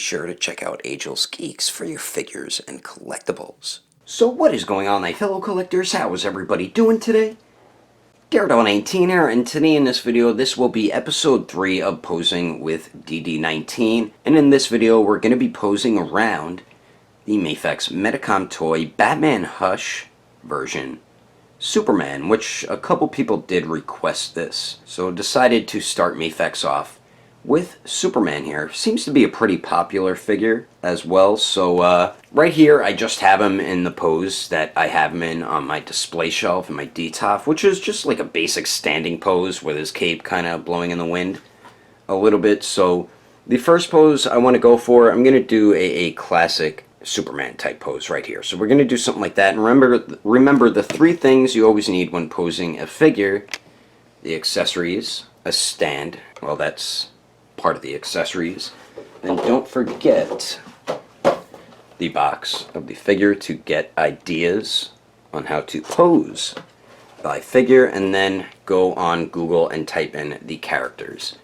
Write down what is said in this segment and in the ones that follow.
sure to check out Agelessgeeks for your figures and collectibles. So what is going on, my fellow collectors? How is everybody doing today? DD19 here, and today in this video, this will be episode 3 of posing with DD19. And in this video, we're going to be posing around the Mafex Batman toy Batman Hush version Superman, which a couple people did request this. So decided to start Mafex off with Superman here. Seems to be a pretty popular figure as well. So right here I just have him in the pose that I have him in on my display shelf in my DTOF, which is just like a basic standing pose with his cape kind of blowing in the wind a little bit. So the first pose I want to go for, I'm going to do a classic Superman type pose right here. So we're going to do something like that. And remember the 3 things you always need when posing a figure: the accessories, a stand, well, that's part of the accessories. Then don't forget the box of the figure to get ideas on how to pose by figure, and then go on Google and type in the characters'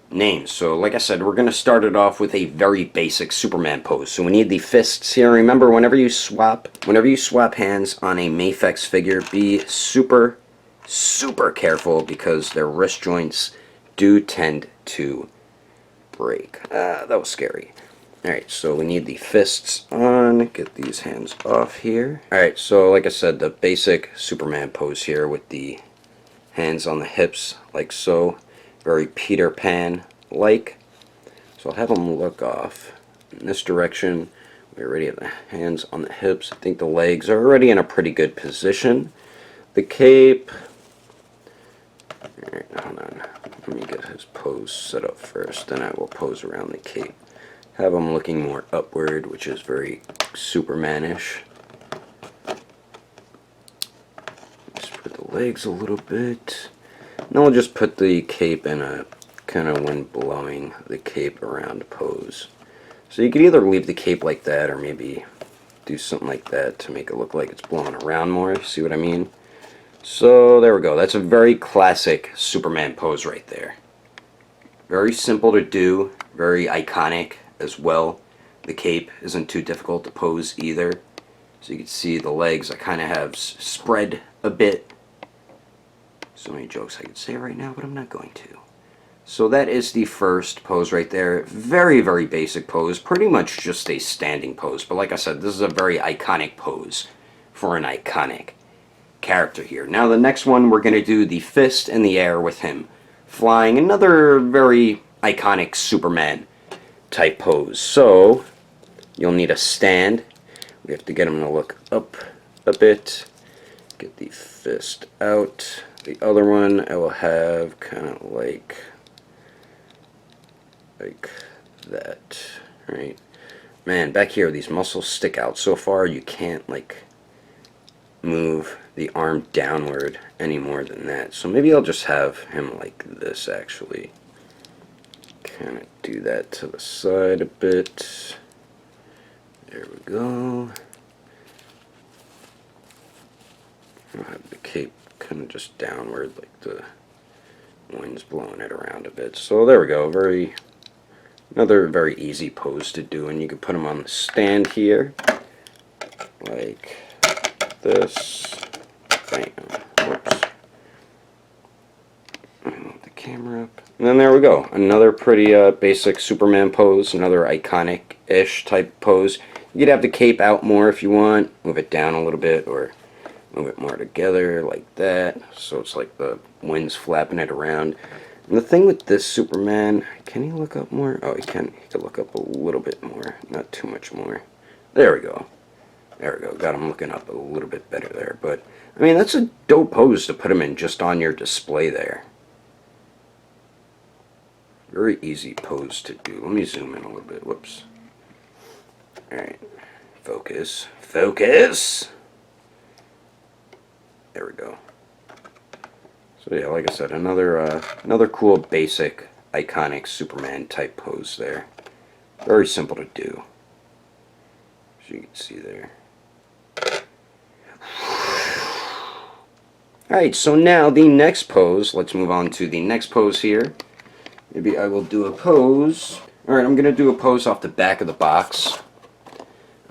names. So like I said, we're going to start it off with a very basic Superman pose. So we need the fists here. Remember, whenever you swap hands on a Mafex figure, be super careful, because their wrist joints do tend to break. That was scary. Alright, so we need the fists on. Get these hands off here. Alright, so like I said, the basic Superman pose here with the hands on the hips, like so. Very Peter Pan-like. So I'll have them look off in this direction. We already have the hands on the hips. I think the legs are already in a pretty good position. The cape. Alright, hold on. Let me get his pose set up first, then I will pose around the cape. Have him looking more upward, which is very Superman-ish. Just put the legs a little bit. Then we'll just put the cape in a kind of wind blowing the cape around pose. So you could either leave the cape like that, or maybe do something like that to make it look like it's blowing around more. See what I mean? So there we go. That's a very classic Superman pose right there. Very simple to do, very iconic as well. The cape isn't too difficult to pose either. So you can see the legs I kind of have spread a bit. So many jokes I could say right now, but I'm not going to. So that is the first pose right there. Very basic pose. Pretty much just a standing pose. But like I said, this is a very iconic pose for an iconic character here. Now the next one, we're going to do the fist in the air with him flying. Another very iconic Superman type pose. So you'll need a stand. We have to get him to look up a bit. Get the fist out. The other one I will have kind of like that. Right? Man, back here these muscles stick out so far you can't like move the arm downward any more than that. So maybe I'll just have him like this, actually. Kind of do that to the side a bit. There we go. I'll have the cape kind of just downward, like the wind's blowing it around a bit. So there we go. Another very easy pose to do, and you can put them on the stand here, like this. Bam. Whoops. Move the camera up. And then there we go. Another pretty basic Superman pose. Another iconic-ish type pose. You could have the cape out more if you want. Move it down a little bit, or move it more together like that. So it's like the wind's flapping it around. And the thing with this Superman, can he look up more? Oh, he can. He can look up a little bit more. Not too much more. There we go. There we go. Got him looking up a little bit better there. But, I mean, that's a dope pose to put him in just on your display there. Very easy pose to do. Let me zoom in a little bit. Whoops. Alright. Focus. Focus! There we go. So yeah, like I said, another cool, basic, iconic Superman type pose there. Very simple to do, as you can see there. Alright, so now the next pose, let's move on to the next pose here. Maybe I will do a pose Alright, I'm going to do a pose off the back of the box.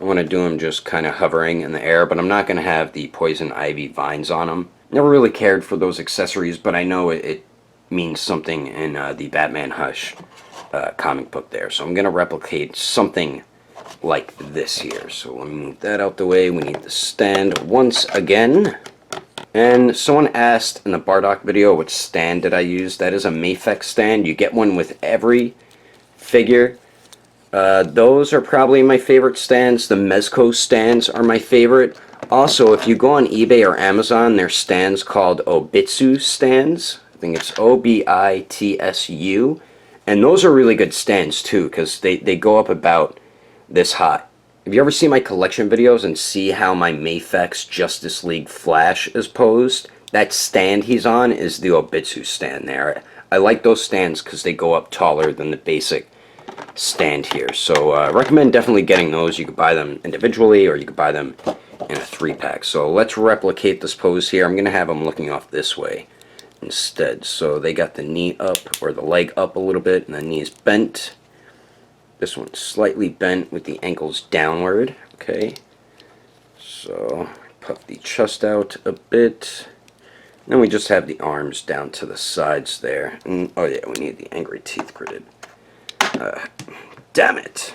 I want to do them just kind of hovering in the air, but I'm not going to have the poison ivy vines on them. Never really cared for those accessories, but I know it means something in the Batman Hush comic book there. So I'm going to replicate something like this here. So let me move that out the way. We need the stand once again. And someone asked in the Bardock video what stand did I use. That is a Mafex stand. You get one with every figure. Those are probably my favorite stands. The Mezco stands are my favorite. Also, if you go on eBay or Amazon, there's stands called Obitsu stands. I think it's Obitsu. And those are really good stands too, because they go up about this high. Have you ever seen my collection videos and see how my Mafex Justice League Flash is posed? That stand he's on is the Obitsu stand there. I like those stands because they go up taller than the basic stand here. So I recommend definitely getting those. You could buy them individually or you could buy them in a 3-pack. So let's replicate this pose here. I'm going to have them looking off this way instead. So they got the knee up or the leg up a little bit and the knees bent. This one's slightly bent with the ankles downward. Okay. So puff the chest out a bit. Then we just have the arms down to the sides there. And, oh yeah, we need the angry teeth gritted. Damn it.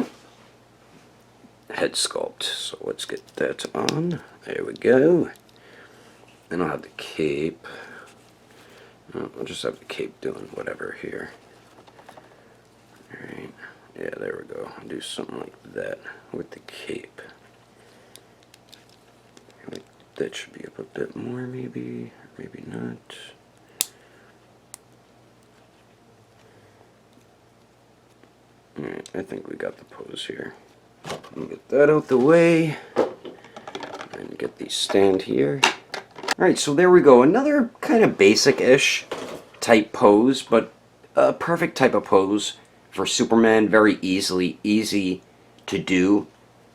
Head sculpt. So let's get that on. There we go. Then I'll have the cape. I'll just have the cape doing whatever here. Alright. Yeah, there we go. I'll do something like that with the cape. That should be up a bit more, maybe. Maybe not. Alright, I think we got the pose here. Let me get that out the way. And get the stand here. Alright, so there we go. Another kind of basic-ish type pose, but a perfect type of pose for Superman. Very easy to do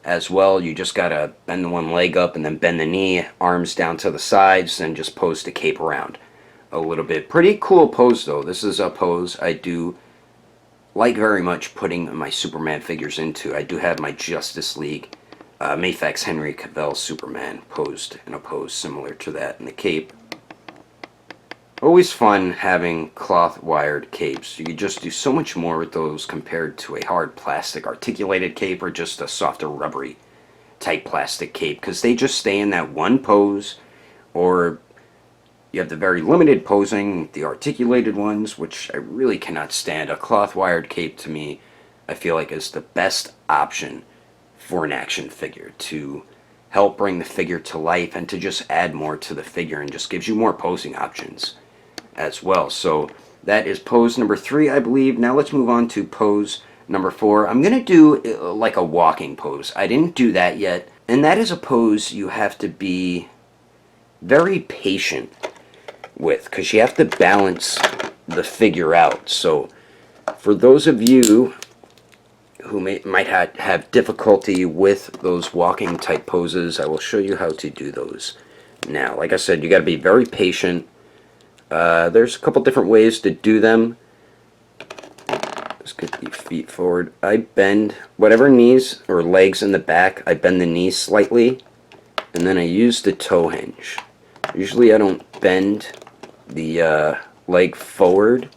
as well. You just gotta bend the one leg up and then bend the knee, arms down to the sides, and just pose the cape around a little bit. Pretty cool pose though. This is a pose I do like very much putting my Superman figures into. I do have my Justice League Mafex Henry Cavill Superman posed in a pose similar to that in the cape. Always fun having cloth wired capes. You can just do so much more with those compared to a hard plastic articulated cape or just a softer rubbery type plastic cape, because they just stay in that one pose. Or you have the very limited posing, the articulated ones, which I really cannot stand. A cloth wired cape to me, I feel like is the best option for an action figure to help bring the figure to life and to just add more to the figure and just gives you more posing options as well. So that is pose number 3, I believe. Now let's move on to pose number 4. I'm going to do like a walking pose. I didn't do that yet. And that is a pose you have to be very patient with, because you have to balance the figure out. So for those of you who might have difficulty with those walking type poses, I will show you how to do those now. Like I said, you got to be very patient. There's a couple different ways to do them. Let's get the feet forward. I bend whatever knees or legs in the back, I bend the knees slightly, and then I use the toe hinge. Usually I don't bend the leg forward.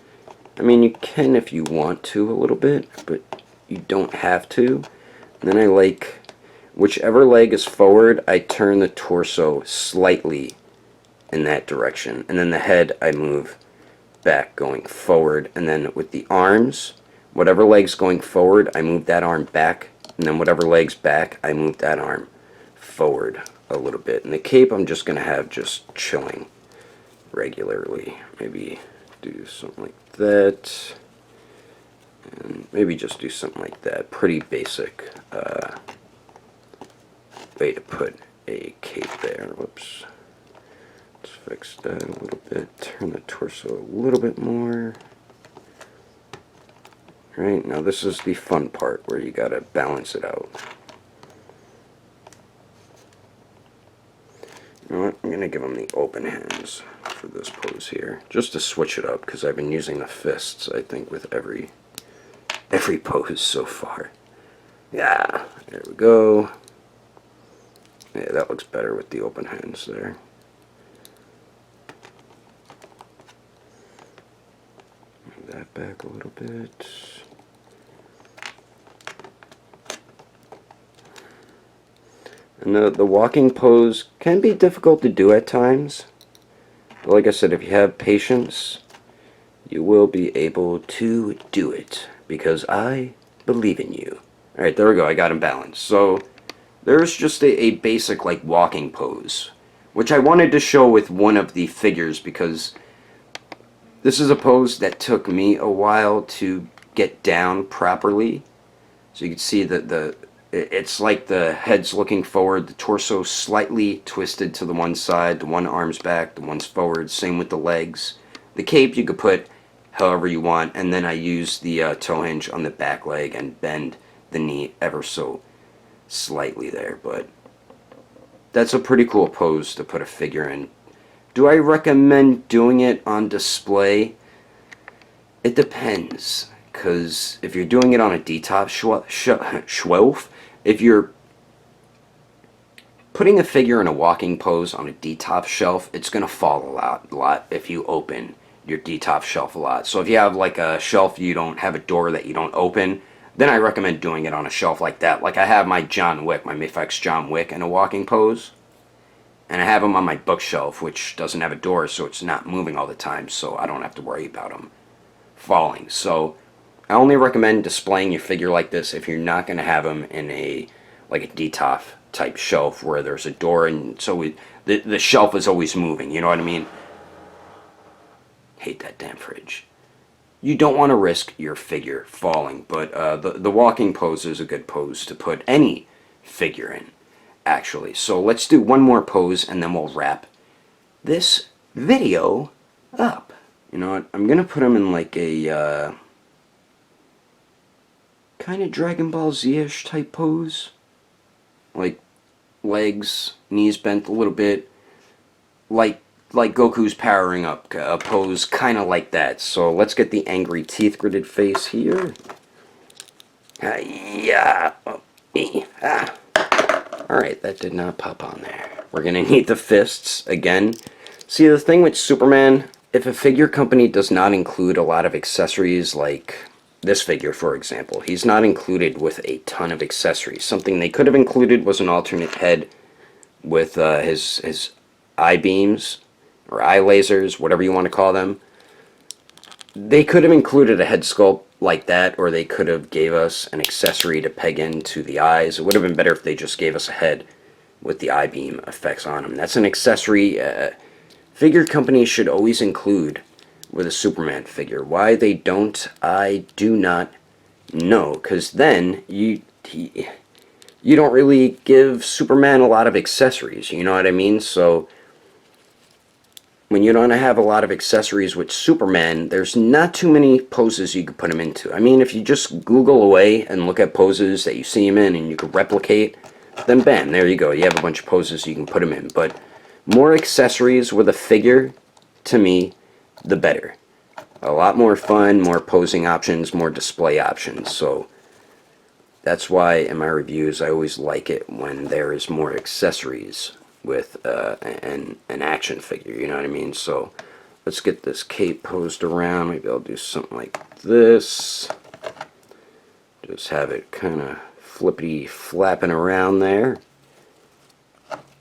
I mean, you can if you want to a little bit, but you don't have to. And then I like whichever leg is forward, I turn the torso slightly in that direction, and then the head I move back going forward, and then with the arms, whatever leg's going forward, I move that arm back, and then whatever leg's back, I move that arm forward a little bit. And the cape I'm just going to have just chilling regularly. Maybe do something like that, and maybe just do something like that. Pretty basic way to put a cape there. Whoops. Let's fix that a little bit. Turn the torso a little bit more. Right, now this is the fun part where you gotta balance it out. You know what? I'm gonna give him the open hands for this pose here, just to switch it up, because I've been using the fists, I think, with every every pose so far. Yeah, there we go. Yeah, that looks better with the open hands there. Move that back a little bit. And the walking pose can be difficult to do at times. But like I said, if you have patience, you will be able to do it. Because I believe in you. Alright, there we go. I got him balanced. So, there's just a basic, like, walking pose. Which I wanted to show with one of the figures because this is a pose that took me a while to get down properly. So you can see that it's like the head's looking forward, the torso slightly twisted to the one side, the one arm's back, the one's forward, same with the legs. The cape you could put however you want, and then I use the toe hinge on the back leg and bend the knee ever so slightly there, but that's a pretty cool pose to put a figure in. Do I recommend doing it on display? It depends, because if you're doing it on a D-top shelf, if you're putting a figure in a walking pose on a D-top shelf, it's going to fall a lot if you open your D-top shelf a lot. So if you have like a shelf you don't have a door that you don't open, then I recommend doing it on a shelf like that. Like I have my John Wick, my Mafex John Wick in a walking pose. And I have him on my bookshelf, which doesn't have a door, so it's not moving all the time, so I don't have to worry about him falling. So I only recommend displaying your figure like this if you're not going to have him in a D-top type shelf where there's a door, and so the shelf is always moving, you know what I mean? Hate that damn fridge. You don't want to risk your figure falling, but the walking pose is a good pose to put any figure in, actually. So let's do one more pose, and then we'll wrap this video up. You know what? I'm going to put him in like a kind of Dragon Ball Z-ish type pose. Like legs, knees bent a little bit. Like Goku's powering up, a pose kind of like that. So let's get the angry teeth gritted face here. Yeah. Alright, that did not pop on there. We're going to need the fists again. See, the thing with Superman, if a figure company does not include a lot of accessories, like this figure, for example, he's not included with a ton of accessories. Something they could have included was an alternate head with his eye beams, or eye lasers, whatever you want to call them. They could have included a head sculpt like that, or they could have gave us an accessory to peg into the eyes. It would have been better if they just gave us a head with the eye beam effects on them. That's an accessory figure companies should always include with a Superman figure. Why they don't, I do not know, because then you don't really give Superman a lot of accessories, you know what I mean? So when you don't have a lot of accessories with Superman, there's not too many poses you could put him into. I mean, if you just Google away and look at poses that you see him in and you could replicate, then bam, there you go. You have a bunch of poses you can put him in. But more accessories with a figure, to me, the better. A lot more fun, more posing options, more display options. So that's why in my reviews I always like it when there is more accessories with an action figure, you know what I mean? So let's get this cape posed around. Maybe I'll do something like this. Just have it kind of flippity flapping around there.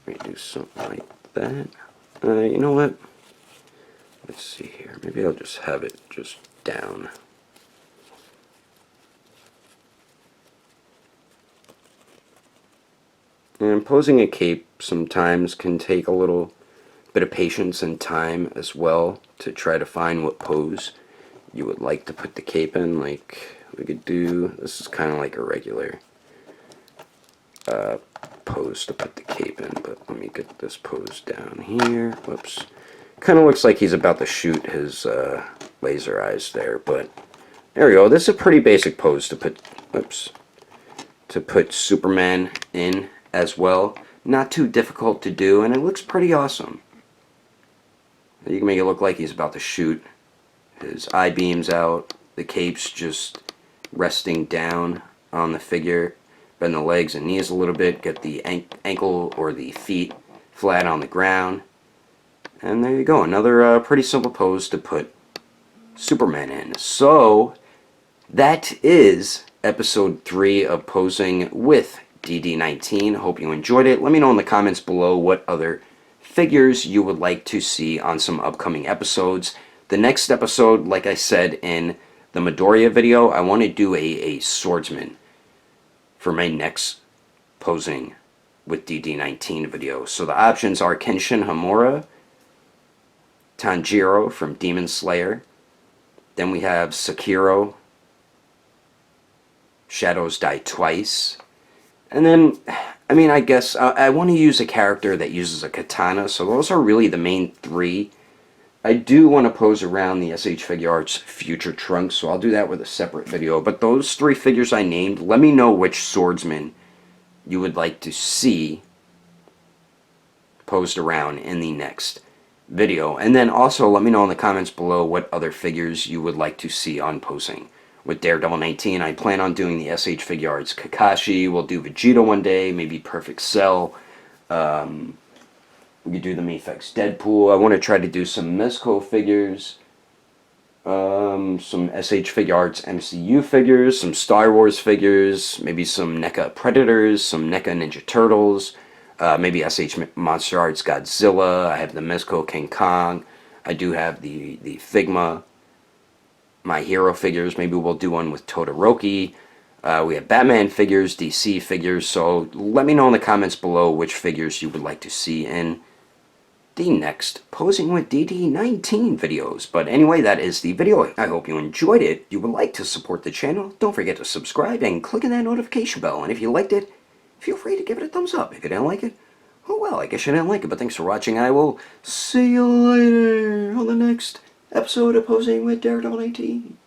Maybe do something like that. You know what? Let's see here. Maybe I'll just have it just down. And posing a cape sometimes can take a little bit of patience and time as well to try to find what pose you would like to put the cape in. Like we could do, this is kind of like a regular pose to put the cape in, but let me get this pose down here. Whoops. Kind of looks like he's about to shoot his laser eyes there, but there we go. This is a pretty basic pose to put, to put Superman in as well. Not too difficult to do, and it looks pretty awesome. You can make it look like he's about to shoot his eye beams out. The cape's just resting down on the figure. Bend the legs and knees a little bit. Get the ankle or the feet flat on the ground. And there you go. Another pretty simple pose to put Superman in. So that is episode 3 of posing with DD19. Hope you enjoyed it. Let me know in the comments below what other figures you would like to see on some upcoming episodes. The next episode, like I said in the Midoriya video, I want to do a swordsman for my next posing with DD19 video. So the options are Kenshin Himura, Tanjiro from Demon Slayer, then we have Sekiro, Shadows Die Twice, and then, I mean, I guess I want to use a character that uses a katana, so those are really the main 3. I do want to pose around the SH Figuarts Future Trunks, so I'll do that with a separate video, but those 3 figures I named, let me know which swordsman you would like to see posed around in the next video. And then also let me know in the comments below what other figures you would like to see on posing with Daredevil 19. I plan on doing the SH Figuarts Kakashi. We'll do Vegeta one day, maybe Perfect Cell. We could do the Mafex Deadpool. I want to try to do some Mezco figures, some SH Figuarts MCU figures, some Star Wars figures, maybe some NECA Predators, some NECA Ninja Turtles, maybe SH Monster Arts Godzilla. I have the Mezco King Kong. I do have the Figma My Hero figures. Maybe we'll do one with Todoroki. We have Batman figures, DC figures. So let me know in the comments below which figures you would like to see in the next Posing with DD19 videos. But anyway, that is the video. I hope you enjoyed it. If you would like to support the channel, don't forget to subscribe and click on that notification bell. And if you liked it, feel free to give it a thumbs up. If you didn't like it, oh well, I guess you didn't like it. But thanks for watching. I will see you later on the next episode of Posing with Daredevil 19.